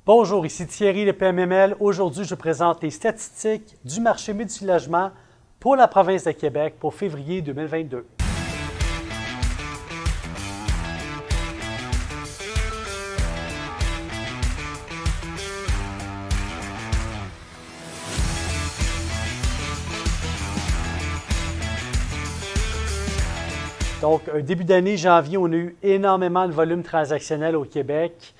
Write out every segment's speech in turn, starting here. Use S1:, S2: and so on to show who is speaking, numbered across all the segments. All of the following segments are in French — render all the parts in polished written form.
S1: Bonjour, ici Thierry de PMML. Aujourd'hui, je présente les statistiques du marché multilogement pour la province de Québec pour février 2022. Donc, début d'année, janvier, on a eu énormément de volume transactionnel au Québec.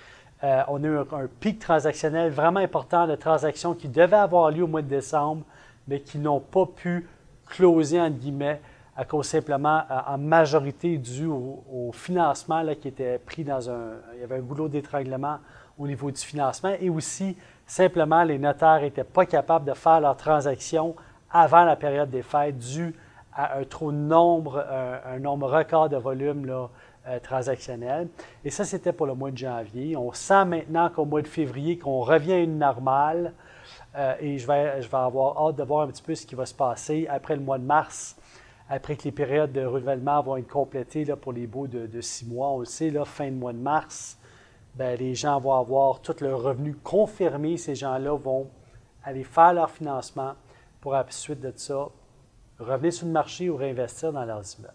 S1: On a eu un pic transactionnel vraiment important de transactions qui devaient avoir lieu au mois de décembre, mais qui n'ont pas pu closer, entre guillemets, à cause simplement, en majorité, dû au financement là, qui était pris dans un... Il y avait un goulot d'étranglement au niveau du financement et aussi, simplement, les notaires n'étaient pas capables de faire leurs transactions avant la période des fêtes dû à un nombre record de volume là, transactionnel. Et ça, c'était pour le mois de janvier. On sent maintenant qu'au mois de février, qu'on revient à une normale. Et je vais avoir hâte de voir un petit peu ce qui va se passer après le mois de mars, après que les périodes de renouvellement vont être complétées là, pour les baux de 6 mois. On le sait, là, fin de mois de mars, bien, les gens vont avoir tout leur revenu confirmé. Ces gens-là vont aller faire leur financement pour, à la suite de ça, revenir sur le marché ou réinvestir dans leurs immeubles.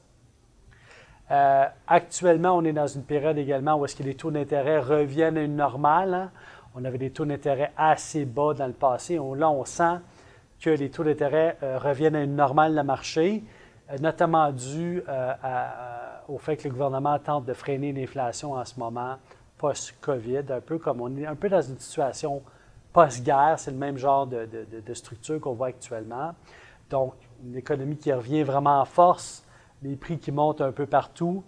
S1: Actuellement, on est dans une période également où est-ce que les taux d'intérêt reviennent à une normale. Hein? On avait des taux d'intérêt assez bas dans le passé. Là, on sent que les taux d'intérêt reviennent à une normale de marché, notamment dû au fait que le gouvernement tente de freiner l'inflation en ce moment, post-COVID, un peu comme on est un peu dans une situation post-guerre. C'est le même genre de structure qu'on voit actuellement. Donc, une économie qui revient vraiment en force, les prix qui montent un peu partout.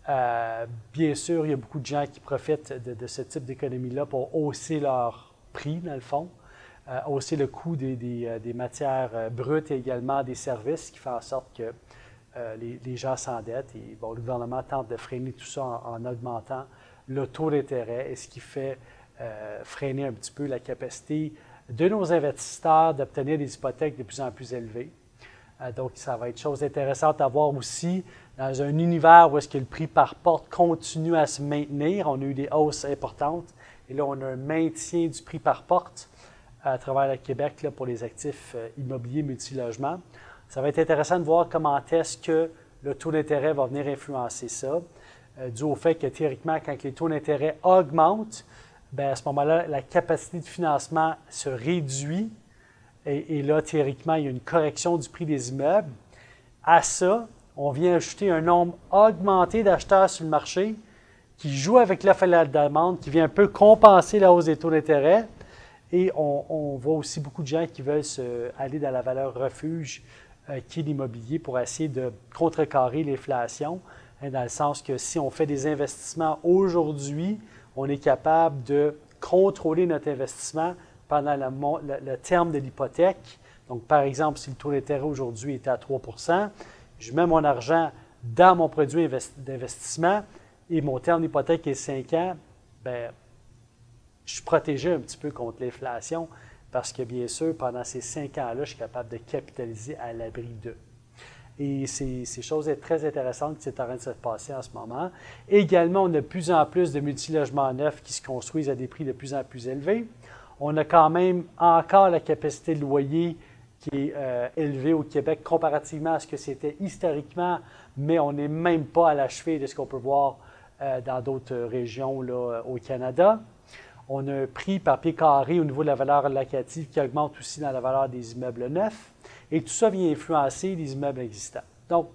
S1: Bien sûr, il y a beaucoup de gens qui profitent de ce type d'économie-là pour hausser leurs prix, dans le fond, hausser le coût des matières brutes et également des services, qui fait en sorte que les gens s'endettent. Et bon, le gouvernement tente de freiner tout ça en augmentant le taux d'intérêt, et ce qui fait freiner un petit peu la capacité de nos investisseurs d'obtenir des hypothèques de plus en plus élevées. Donc, ça va être chose intéressante à voir aussi dans un univers où est-ce que le prix par porte continue à se maintenir. On a eu des hausses importantes et là, on a un maintien du prix par porte à travers le Québec là, pour les actifs immobiliers multilogements. Ça va être intéressant de voir comment est-ce que le taux d'intérêt va venir influencer ça, dû au fait que théoriquement, quand les taux d'intérêt augmentent, bien, à ce moment-là, la capacité de financement se réduit. Et là, théoriquement, il y a une correction du prix des immeubles. À ça, on vient ajouter un nombre augmenté d'acheteurs sur le marché qui joue avec l'offre et la demande, qui vient un peu compenser la hausse des taux d'intérêt. Et on voit aussi beaucoup de gens qui veulent aller dans la valeur refuge qui est l'immobilier pour essayer de contrecarrer l'inflation, hein, dans le sens que si on fait des investissements aujourd'hui, on est capable de contrôler notre investissement pendant le terme de l'hypothèque. Donc, par exemple, si le taux d'intérêt aujourd'hui est à 3 %, je mets mon argent dans mon produit d'investissement et mon terme d'hypothèque est 5 ans, bien, je suis protégé un petit peu contre l'inflation parce que, bien sûr, pendant ces 5 ans-là, je suis capable de capitaliser à l'abri d'eux. Et c'est chose très intéressante qui est en train de se passer en ce moment. Également, on a de plus en plus de multilogements neufs qui se construisent à des prix de plus en plus élevés. On a quand même encore la capacité de loyer qui est élevée au Québec comparativement à ce que c'était historiquement, mais on n'est même pas à l'achevé de ce qu'on peut voir dans d'autres régions là, au Canada. On a un prix par pied carré au niveau de la valeur locative qui augmente aussi dans la valeur des immeubles neufs. Et tout ça vient influencer les immeubles existants. Donc,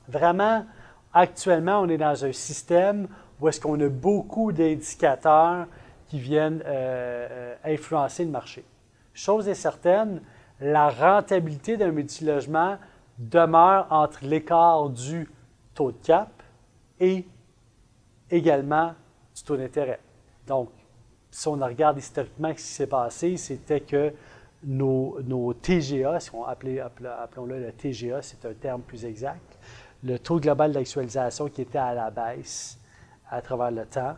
S1: vraiment, actuellement, on est dans un système où est-ce qu'on a beaucoup d'indicateurs qui viennent influencer le marché. Chose est certaine, la rentabilité d'un multilogement demeure entre l'écart du taux de cap et également du taux d'intérêt. Donc, si on regarde historiquement ce qui s'est passé, c'était que nos TGA, appelons-le le TGA, c'est un terme plus exact, le taux global d'actualisation qui était à la baisse à travers le temps,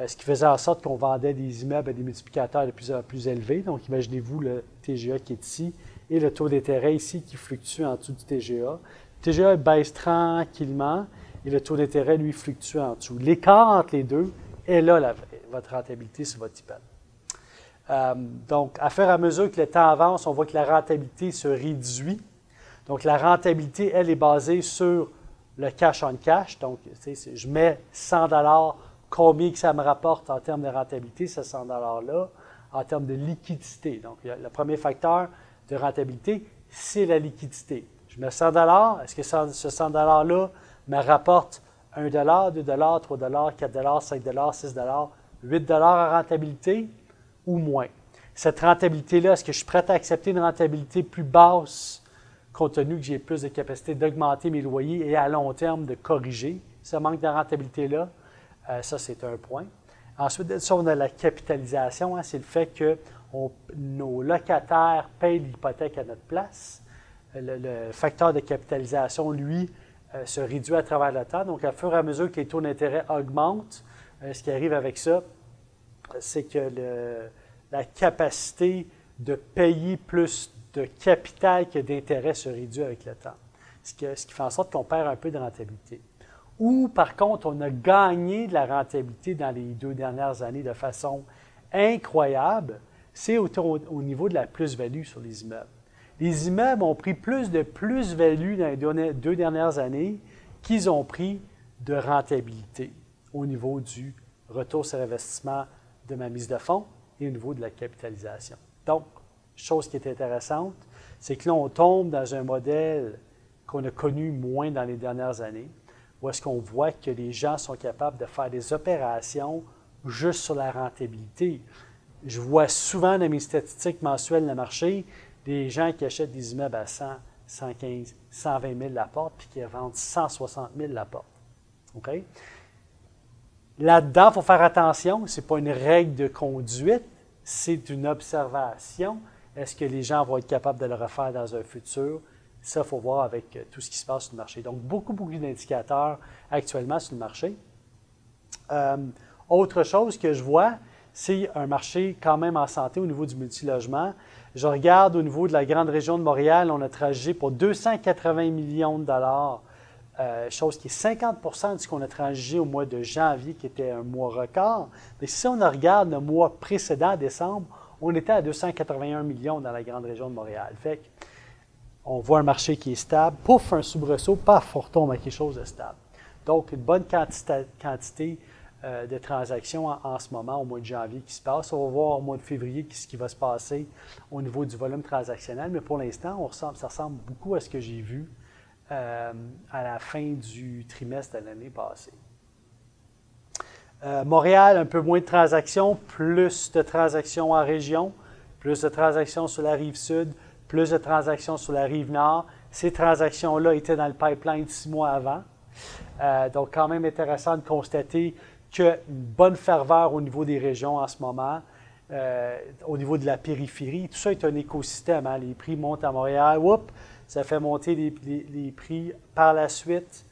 S1: ce qui faisait en sorte qu'on vendait des immeubles à des multiplicateurs de plus en plus élevés. Donc, imaginez-vous le TGA qui est ici et le taux d'intérêt ici qui fluctue en dessous du TGA. Le TGA baisse tranquillement et le taux d'intérêt, lui, fluctue en dessous. L'écart entre les deux est là, votre rentabilité sur votre hypothèque. Donc, à fur et à mesure que le temps avance, on voit que la rentabilité se réduit. Donc, la rentabilité, elle, est basée sur le cash on cash. Donc, je mets 100 $, combien que ça me rapporte en termes de rentabilité, ce 100 $-là, en termes de liquidité. Donc, le premier facteur de rentabilité, c'est la liquidité. Je mets 100 $, est-ce que ce 100 $-là me rapporte 1 $, 2 $, 3 $, 4 $, 5 $, 6 $, 8 $ en rentabilité ou moins? Cette rentabilité-là, est-ce que je suis prêt à accepter une rentabilité plus basse compte tenu que j'ai plus de capacité d'augmenter mes loyers et à long terme de corriger ce manque de rentabilité-là? Ça, c'est un point. Ensuite de ça, on a la capitalisation. Hein, c'est le fait que nos locataires payent l'hypothèque à notre place. Le facteur de capitalisation, lui, se réduit à travers le temps. Donc, à fur et à mesure que les taux d'intérêt augmentent, ce qui arrive avec ça, c'est que la capacité de payer plus de capital que d'intérêt se réduit avec le temps. Ce qui fait en sorte qu'on perd un peu de rentabilité. Ou, par contre, on a gagné de la rentabilité dans les 2 dernières années de façon incroyable, c'est au niveau de la plus-value sur les immeubles. Les immeubles ont pris plus de plus-value dans les 2 dernières années qu'ils ont pris de rentabilité au niveau du retour sur investissement de ma mise de fonds et au niveau de la capitalisation. Donc, chose qui est intéressante, c'est que là, on tombe dans un modèle qu'on a connu moins dans les dernières années, où est-ce qu'on voit que les gens sont capables de faire des opérations juste sur la rentabilité. Je vois souvent dans mes statistiques mensuelles de marché des gens qui achètent des immeubles à 100, 115, 120 000 la porte, puis qui vendent 160 000 la porte. OK? Là-dedans, il faut faire attention, ce n'est pas une règle de conduite, c'est une observation. Est-ce que les gens vont être capables de le refaire dans un futur? Ça, il faut voir avec tout ce qui se passe sur le marché. Donc, beaucoup d'indicateurs actuellement sur le marché. Autre chose que je vois, c'est un marché quand même en santé au niveau du multilogement. Je regarde au niveau de la grande région de Montréal, on a transigé pour 280 millions de dollars, chose qui est 50 % de ce qu'on a transigé au mois de janvier, qui était un mois record. Mais si on regarde le mois précédent, décembre, on était à 281 millions dans la grande région de Montréal. Fait on voit un marché qui est stable. Pouf, un soubresaut, paf, on retombe à quelque chose de stable. Donc, une bonne quantité de transactions en ce moment, au mois de janvier, qui se passe. On va voir au mois de février ce qui va se passer au niveau du volume transactionnel, mais pour l'instant, ça ressemble beaucoup à ce que j'ai vu à la fin du trimestre de l'année passée. Montréal, un peu moins de transactions, plus de transactions en région, plus de transactions sur la rive sud, plus de transactions sur la rive nord. Ces transactions-là étaient dans le pipeline 6 mois avant. Donc, quand même intéressant de constater qu'il y a une bonne ferveur au niveau des régions en ce moment, au niveau de la périphérie. Tout ça est un écosystème. Hein? Les prix montent à Montréal, ça fait monter les prix par la suite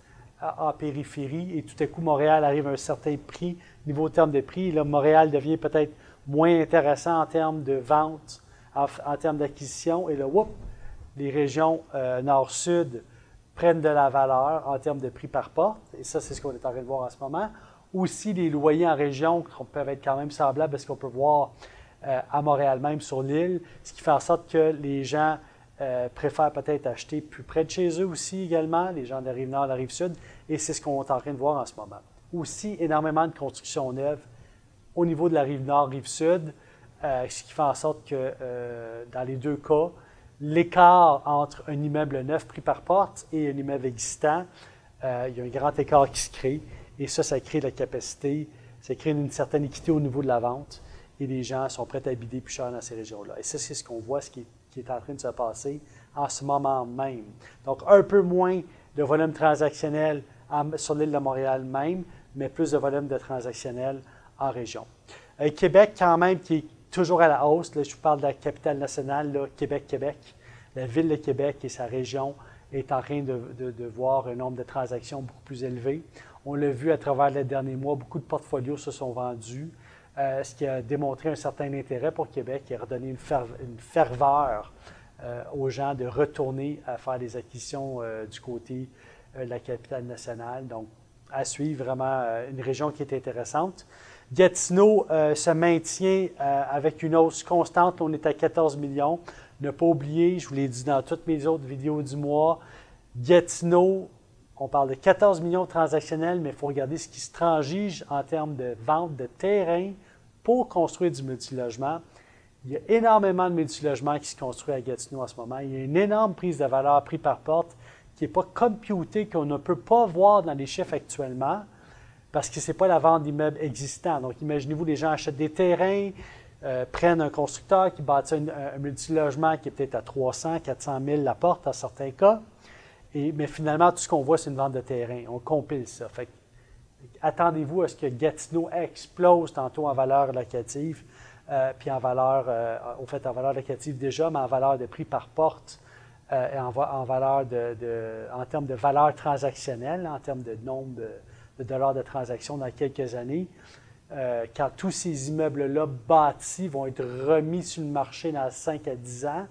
S1: en périphérie. Et tout à coup, Montréal arrive à un certain prix, niveau terme de prix. Là, Montréal devient peut-être moins intéressant en termes de vente, en termes d'acquisition. Et là, les régions nord-sud prennent de la valeur en termes de prix par porte. Et ça, c'est ce qu'on est en train de voir en ce moment. Aussi, les loyers en région peuvent être quand même semblables à ce qu'on peut voir à Montréal même sur l'île, ce qui fait en sorte que les gens préfèrent peut-être acheter plus près de chez eux aussi également, les gens de la rive nord, de la rive sud, et c'est ce qu'on est en train de voir en ce moment. Aussi, énormément de constructions neuves au niveau de la rive nord, rive sud, ce qui fait en sorte que dans les deux cas, l'écart entre un immeuble neuf pris par porte et un immeuble existant, il y a un grand écart qui se crée. Et ça crée la capacité, ça crée une certaine équité au niveau de la vente. Et les gens sont prêts à bider plus cher dans ces régions-là. Et ça, c'est ce qu'on voit, ce qui est en train de se passer en ce moment même. Donc, un peu moins de volume transactionnel sur l'île de Montréal même, mais plus de volume de transactionnel en région. Québec, quand même, qui est toujours à la hausse. Là, je vous parle de la capitale nationale, là, Québec. La ville de Québec et sa région est en train de voir un nombre de transactions beaucoup plus élevé. On l'a vu à travers les derniers mois, beaucoup de portfolios se sont vendus, ce qui a démontré un certain intérêt pour Québec et a redonné une ferveur aux gens de retourner à faire des acquisitions du côté de la capitale nationale. Donc, à suivre, vraiment une région qui est intéressante. Gatineau se maintient avec une hausse constante. On est à 14 millions. Ne pas oublier, je vous l'ai dit dans toutes mes autres vidéos du mois, Gatineau, on parle de 14 millions transactionnels, mais il faut regarder ce qui se transige en termes de vente de terrain pour construire du multilogement. Il y a énormément de multilogements qui se construisent à Gatineau en ce moment. Il y a une énorme prise de valeur prix par porte qui n'est pas computée, qu'on ne peut pas voir dans les chiffres actuellement parce que ce n'est pas la vente d'immeubles existants. Donc, imaginez-vous, les gens achètent des terrains, prennent un constructeur qui bâtit un multilogement qui est peut-être à 300, 400 000 la porte dans certains cas. Mais finalement, tout ce qu'on voit, c'est une vente de terrain. On compile ça. Fait attendez-vous à ce que Gatineau explose tantôt en valeur locative, puis en valeur, en valeur locative déjà, mais en valeur de prix par porte et en valeur en termes de valeur transactionnelle, en termes de nombre de dollars de transactions dans quelques années. Quand tous ces immeubles-là bâtis vont être remis sur le marché dans 5 à 10 ans, là,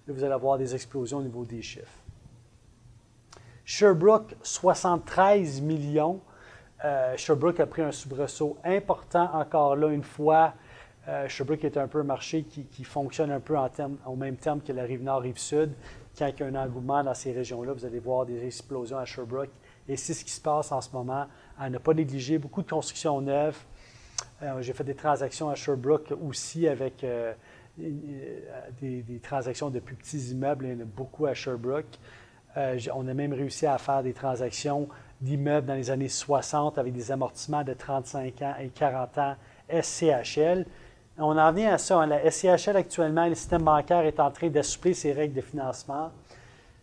S1: vous allez avoir des explosions au niveau des chiffres. Sherbrooke, 73 millions. Sherbrooke a pris un soubresaut important encore là une fois. Sherbrooke est un peu un marché qui fonctionne un peu au même terme que la Rive-Nord, Rive-Sud. Quand il y a un engouement dans ces régions-là, vous allez voir des explosions à Sherbrooke. Et c'est ce qui se passe en ce moment. À ne pas négliger, beaucoup de constructions neuves. J'ai fait des transactions à Sherbrooke aussi avec des transactions de plus petits immeubles. Il y en a beaucoup à Sherbrooke. On a même réussi à faire des transactions d'immeubles dans les années 60 avec des amortissements de 35 ans et 40 ans SCHL. On en vient à ça. La SCHL actuellement, le système bancaire est en train d'assouplir ses règles de financement,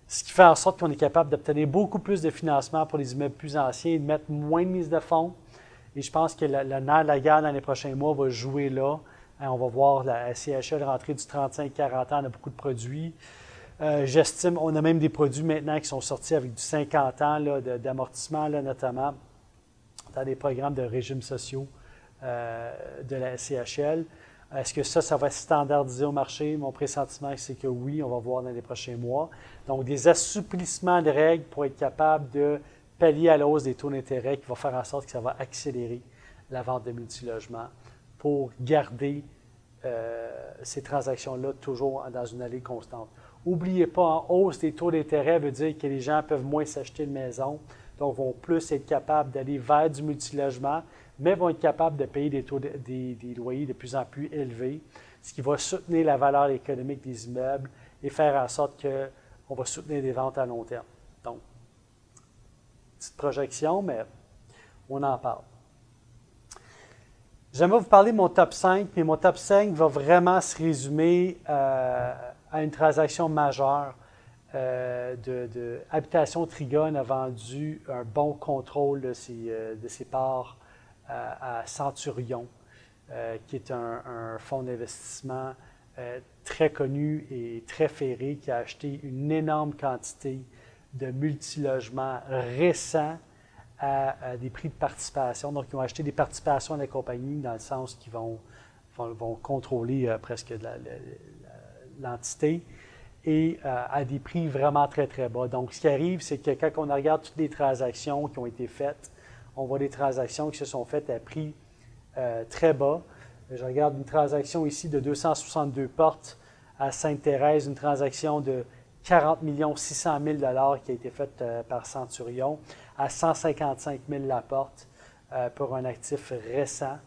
S1: ce qui fait en sorte qu'on est capable d'obtenir beaucoup plus de financement pour les immeubles plus anciens et de mettre moins de mise de fonds. Et je pense que le nerf de la guerre dans les prochains mois va jouer là. On va voir la SCHL rentrer du 35-40 ans. On a beaucoup de produits. J'estime, on a même des produits maintenant qui sont sortis avec du 50 ans d'amortissement, notamment dans des programmes de régimes sociaux de la SCHL. Est-ce que ça va se standardiser au marché? Mon pressentiment, c'est que oui, on va voir dans les prochains mois. Donc, des assouplissements de règles pour être capable de pallier à la hausse des taux d'intérêt qui va faire en sorte que ça va accélérer la vente de multilogements pour garder ces transactions-là toujours dans une allée constante. N'oubliez pas, en hausse des taux d'intérêt veut dire que les gens peuvent moins s'acheter une maison, donc vont plus être capables d'aller vers du multilogement, mais vont être capables de payer des loyers de plus en plus élevés, ce qui va soutenir la valeur économique des immeubles et faire en sorte qu'on va soutenir des ventes à long terme. Donc, petite projection, mais on en parle. J'aimerais vous parler de mon top 5, mais mon top 5 va vraiment se résumer à une transaction majeure. Habitation Trigone a vendu un bon contrôle de ses parts à Centurion, qui est un fonds d'investissement très connu et très ferré, qui a acheté une énorme quantité de multilogements récents à des prix de participation. Donc, ils ont acheté des participations à la compagnie dans le sens qu'ils vont contrôler presque l'entité et à des prix vraiment très, très bas. Donc, ce qui arrive, c'est que quand on regarde toutes les transactions qui ont été faites, on voit des transactions qui se sont faites à prix très bas. Je regarde une transaction ici de 262 portes à Sainte-Thérèse, une transaction de 40 600 000 $ qui a été faite par Centurion à 155 000 la porte pour un actif récent.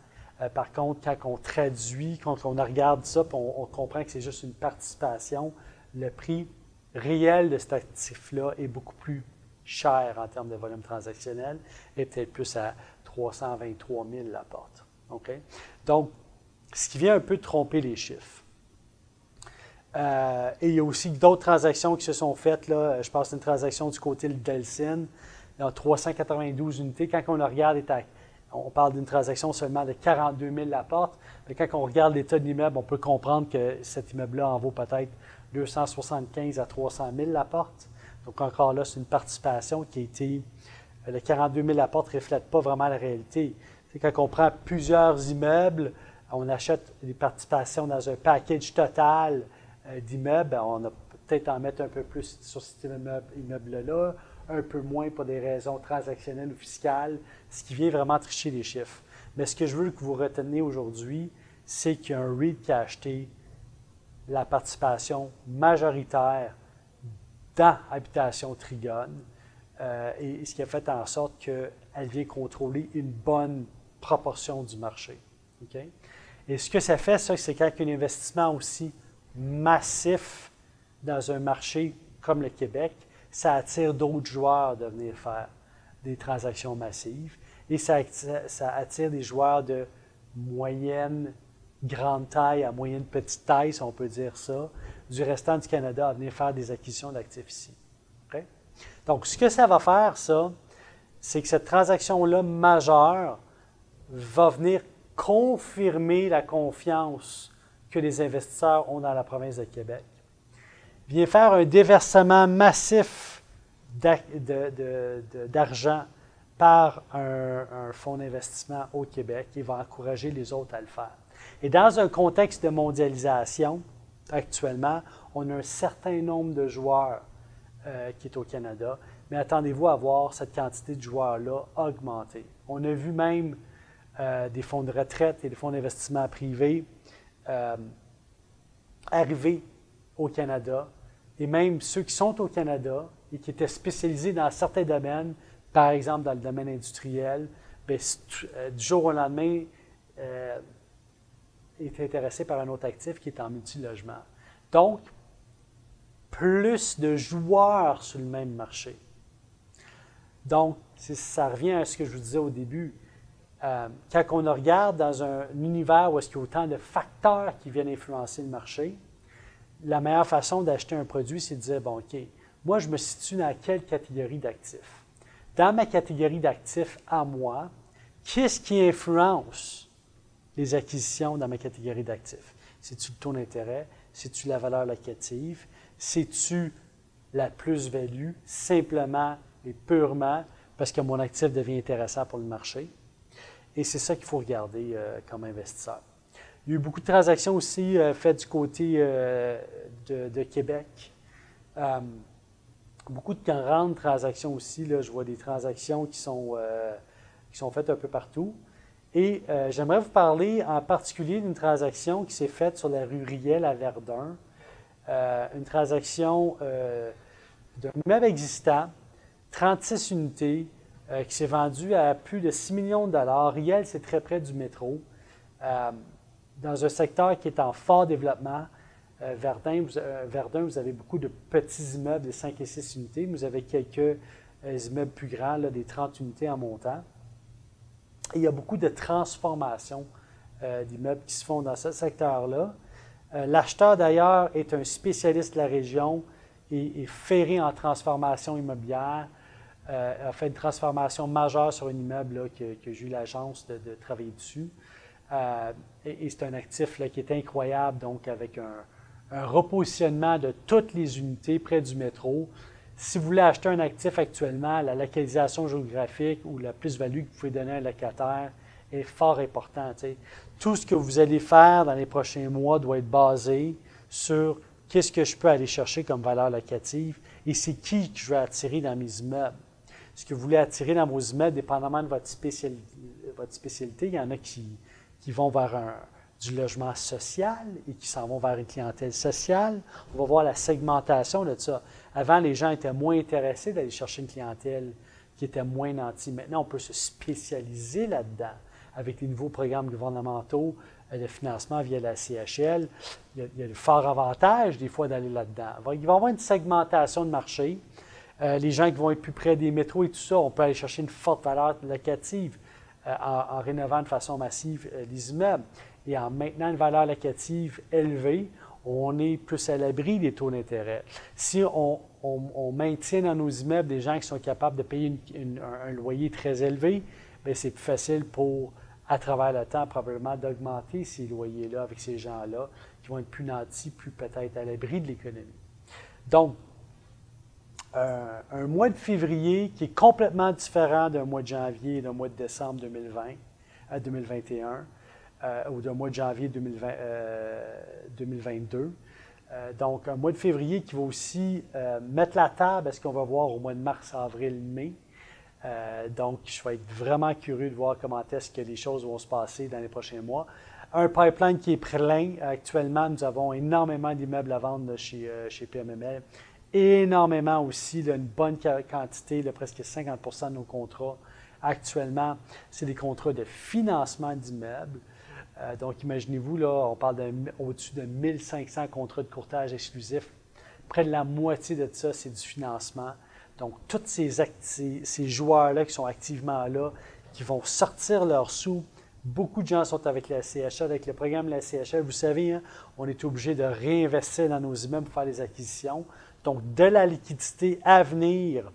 S1: Par contre, quand on traduit, quand on regarde ça, on comprend que c'est juste une participation, le prix réel de cet actif-là est beaucoup plus cher en termes de volume transactionnel et peut-être plus à 323 000 la porte. Okay? Donc, ce qui vient un peu tromper les chiffres. Et il y a aussi d'autres transactions qui se sont faites. Là. Je pense à une transaction du côté de Delcine, 392 unités. Quand on la regarde, on parle d'une transaction seulement de 42 000 la porte. Mais quand on regarde l'état de l'immeuble, on peut comprendre que cet immeuble-là en vaut peut-être 275 à 300 000 la porte. Donc encore là, c'est une participation qui a été... Le 42 000 la porte ne reflète pas vraiment la réalité. C'est quand on prend plusieurs immeubles, on achète des participations dans un package total d'immeubles, on a peut-être en mettre un peu plus sur cet immeuble-là, un peu moins pour des raisons transactionnelles ou fiscales, ce qui vient vraiment tricher les chiffres. Mais ce que je veux que vous reteniez aujourd'hui, c'est qu'il y a un REIT qui a acheté la participation majoritaire dans Habitation Trigone et ce qui a fait en sorte qu'elle vient contrôler une bonne proportion du marché. Okay? Et ce que ça fait, ça, c'est quand il y a un investissement aussi massif dans un marché comme le Québec, ça attire d'autres joueurs de venir faire des transactions massives et ça attire des joueurs de moyenne, grande taille à moyenne petite taille, si on peut dire ça, du restant du Canada à venir faire des acquisitions d'actifs ici. Okay? Donc, ce que ça va faire, ça, c'est que cette transaction-là majeure va venir confirmer la confiance que les investisseurs ont dans la province de Québec. Vient faire un déversement massif d'argent par un fonds d'investissement au Québec et va encourager les autres à le faire. Et dans un contexte de mondialisation, actuellement, on a un certain nombre de joueurs qui est au Canada, mais attendez-vous à voir cette quantité de joueurs-là augmenter. On a vu même des fonds de retraite et des fonds d'investissement privés arriver au Canada, et même ceux qui sont au Canada et qui étaient spécialisés dans certains domaines, par exemple dans le domaine industriel, bien, du jour au lendemain, est intéressé par un autre actif qui est en multilogement. Donc, plus de joueurs sur le même marché. Donc, ça revient à ce que je vous disais au début. Quand on regarde dans un univers où il y a autant de facteurs qui viennent influencer le marché, la meilleure façon d'acheter un produit, c'est de dire, bon, OK, moi, je me situe dans quelle catégorie d'actifs? Dans ma catégorie d'actifs à moi, qu'est-ce qui influence les acquisitions dans ma catégorie d'actifs? C'est-tu le taux d'intérêt? C'est-tu la valeur locative? C'est-tu la plus-value simplement et purement parce que mon actif devient intéressant pour le marché? Et c'est ça qu'il faut regarder comme investisseur. Il y a eu beaucoup de transactions aussi faites du côté de Québec. Beaucoup de grandes transactions aussi. Là, je vois des transactions qui sont faites un peu partout. Et j'aimerais vous parler en particulier d'une transaction qui s'est faite sur la rue Riel à Verdun. Une transaction d'un immeuble existant, 36 unités, qui s'est vendue à plus de 6 millions de dollars. Riel, c'est très près du métro. Dans un secteur qui est en fort développement. Verdun, vous avez beaucoup de petits immeubles de 5 et 6 unités. Vous avez quelques immeubles plus grands, là, des 30 unités en montant. Et il y a beaucoup de transformations d'immeubles qui se font dans ce secteur-là. L'acheteur, d'ailleurs, est un spécialiste de la région et ferré en transformation immobilière. A fait une transformation majeure sur un immeuble là, que j'ai eu la chance de travailler dessus. Et c'est un actif là, qui est incroyable, donc avec un repositionnement de toutes les unités près du métro. Si vous voulez acheter un actif actuellement, la localisation géographique ou la plus-value que vous pouvez donner à un locataire est fort importante. T'sais. Tout ce que vous allez faire dans les prochains mois doit être basé sur qu'est-ce que je peux aller chercher comme valeur locative et c'est qui que je veux attirer dans mes immeubles. Ce que vous voulez attirer dans vos immeubles, dépendamment de votre spécialité, il y en a qui vont vers du logement social et qui s'en vont vers une clientèle sociale. On va voir la segmentation de ça. Avant, les gens étaient moins intéressés d'aller chercher une clientèle qui était moins nantie. Maintenant, on peut se spécialiser là-dedans avec les nouveaux programmes gouvernementaux de financement via la CHL. Il y a le fort avantage, des fois, d'aller là-dedans. Il va y avoir une segmentation de marché. Les gens qui vont être plus près des métros et tout ça, on peut aller chercher une forte valeur locative en rénovant de façon massive les immeubles. Et en maintenant une valeur locative élevée, on est plus à l'abri des taux d'intérêt. Si on maintient dans nos immeubles des gens qui sont capables de payer un loyer très élevé, bien, c'est plus facile pour, à travers le temps, probablement d'augmenter ces loyers-là avec ces gens-là qui vont être plus nantis, plus peut-être à l'abri de l'économie. Donc, un mois de février qui est complètement différent d'un mois de janvier et d'un mois de décembre 2021 ou d'un mois de janvier 2022. Donc, un mois de février qui va aussi mettre la table à ce qu'on va voir au mois de mars, avril, mai. Donc, je vais être vraiment curieux de voir comment est-ce que les choses vont se passer dans les prochains mois. Un pipeline qui est plein. Actuellement, nous avons énormément d'immeubles à vendre là, chez PMML. Énormément aussi, là, une bonne quantité, là, presque 50% de nos contrats. Actuellement, c'est des contrats de financement d'immeubles. Donc, imaginez-vous, là, on parle au-dessus de 1500 contrats de courtage exclusifs. Près de la moitié de ça, c'est du financement. Donc, tous ces joueurs-là qui sont activement là, qui vont sortir leurs sous. Beaucoup de gens sont avec la CHL, avec le programme de la CHL. Vous savez, hein, on est obligé de réinvestir dans nos immeubles pour faire des acquisitions. Donc, de la liquidité à venir,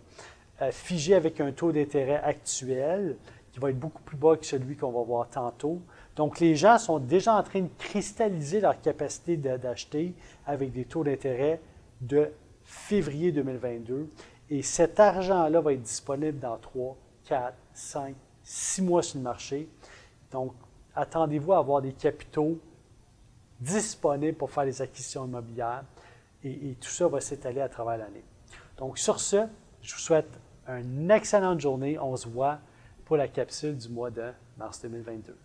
S1: figée avec un taux d'intérêt actuel qui va être beaucoup plus bas que celui qu'on va voir tantôt. Donc, les gens sont déjà en train de cristalliser leur capacité d'acheter avec des taux d'intérêt de février 2022. Et cet argent-là va être disponible dans 3, 4, 5, 6 mois sur le marché. Donc, attendez-vous à avoir des capitaux disponibles pour faire les acquisitions immobilières. Et tout ça va s'étaler à travers l'année. Donc, sur ce, je vous souhaite une excellente journée. On se voit pour la capsule du mois de mars 2022.